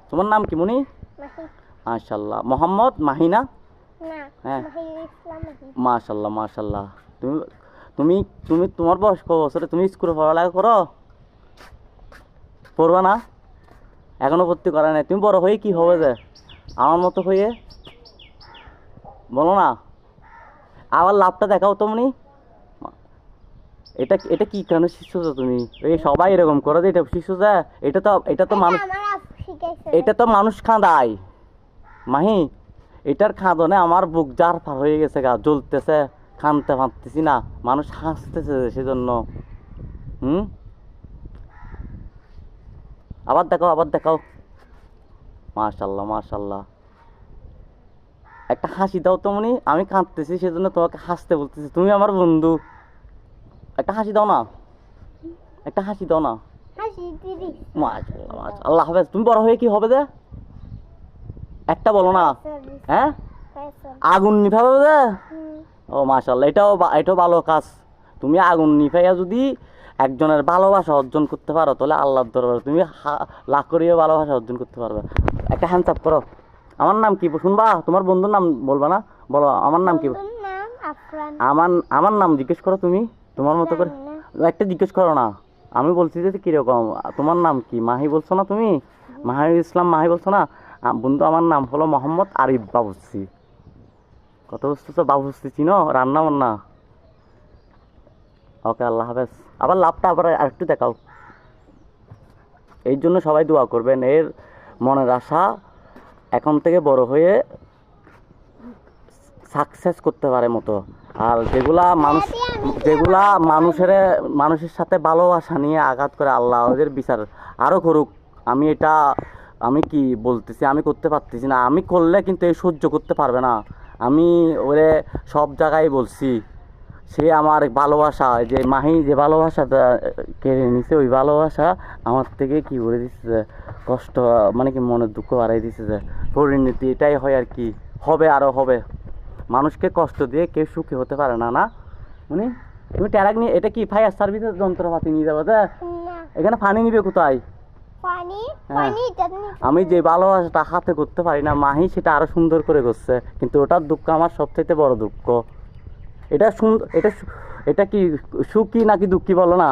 তোমার নাম কি মনি? মাশাল্লাহ। মোহাম্মদ মাহিনা? হ্যাঁ, মাশাল্লাহ মাশাল্লাহ। তুমি তুমি তুমি তোমার বয়স কত বছরে? তুমি স্কুলে পড়ালেখা করো? পড়বা না? এখনো ভর্তি করা নাই। তুমি বড় হয়ে কি হবে যে? আমার মতো হয়ে বলো না। আবার লাভটা দেখাও তুমি। এটা এটা কি কারণে শিখছো তুমি? এই সবাই এরকম করে যে এটা শিখছো যে? এটা তো মানুষ, এটা তো মানুষ খাঁদায় মাহি। এটার খাদনে আমার বুক জার ফার হয়ে গেছে, গা জ্বলতেছে, খানতে পারতেছি না, মানুষ হাসতেছে সেজন্য। হুম, আবার দেখাও, আবার দেখাও। মাশাল্লাহ মাশাল্লাহ। একটা হাসি দাও তো মনি। আমি কাঁদতেছি সেজন্য তোমাকে হাসতে বলতেছি, তুমি আমার বন্ধু। একটা হাসি দাও না, একটা হাসি দাও না। মাশাল্লাহ মাশাল্লাহ। আল্লাহ হাফেজ। তুমি বড় হয়ে কি হবে যে? একটা বলো না। হ্যাঁ, আগুন নিভাবে যে? ও মাশাল্লাহ, এটাও ভালো কাজ। তুমি আগুন নিভাইয়া যদি একজনের ভালোবাসা অর্জন করতে পারো, তাহলে আল্লাহর দরবারে তুমি লাখ করিয়ে ভালোবাসা অর্জন করতে পারবে। একটা হ্যান্ডস আপ করো। আমার নাম কি শুনবা? তোমার বন্ধুর নাম বলবা না? বলো আমার নাম কি। আমার আমার নাম জিজ্ঞেস করো তুমি, তোমার মতো করে। একটা জিজ্ঞেস করো না। আমি বলছি যে কিরকম, তোমার নাম কি? মাহি বলছো না তুমি? মাহির ইসলাম মাহি বলছো না? বন্ধু, আমার নাম হলো মোহাম্মদ আরিফ বাবুর্চি। কত বুঝতেছো? বাবুর্চি চিনো? রান্না বান্না। ওকে, আল্লাহ হাফেজ। আবার লাভটা আবার আরেকটু দেখাও। এই জন্য সবাই দোয়া করবেন, এর মনের আশা এখন থেকে বড় হয়ে সাকসেস করতে পারে মতো। আর যেগুলা মানুষের সাথে ভালোবাসা নিয়ে আঘাত করে, আল্লাহ ওদের বিচার আরও করুক। আমি কি বলতেছি, আমি করতে পারতেছি না। আমি করলে কিন্তু এই সহ্য করতে পারবে না। আমি ওরে সব জায়গায় বলছি, সে আমার ভালোবাসা, যে মাহি যে ভালোবাসাটা কেড়ে নিছে, ওই ভালোবাসা আমার থেকে কি করে দিচ্ছে, কষ্ট, মানে কি মনের দুঃখ বাড়াই দিচ্ছে। যে পরিণতি এটাই হয় আর কি, হবে আরও হবে। মানুষকে কষ্ট দিয়ে কেউ সুখী হতে পারে না। না মানে তুমি ট্যারাক নিয়ে, এটা কি ফায়ার সার্ভিসের যন্ত্রপাতি নিয়ে যাবো? এখানে পানি নিবে কোথায়? আমি যে ভালোবাসাটা হাতে করতে পারি না, মাহি সেটা আরো সুন্দর করে করছে, কিন্তু ওটার দুঃখ আমার সবথেকে বড় দুঃখ। এটা সুন্দর, এটা কি সুখী নাকি দুঃখী বলো না?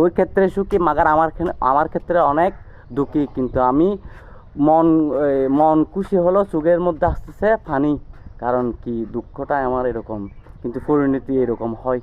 ওই ক্ষেত্রে সুখী, মাগার আমার ক্ষেত্রে অনেক দুঃখী। কিন্তু আমি মন খুশি হলো, চোখের মধ্যে আসতেছে পানি। কারণ কি, দুঃখটা আমার এরকম, কিন্তু পরিণতি এরকম হয়।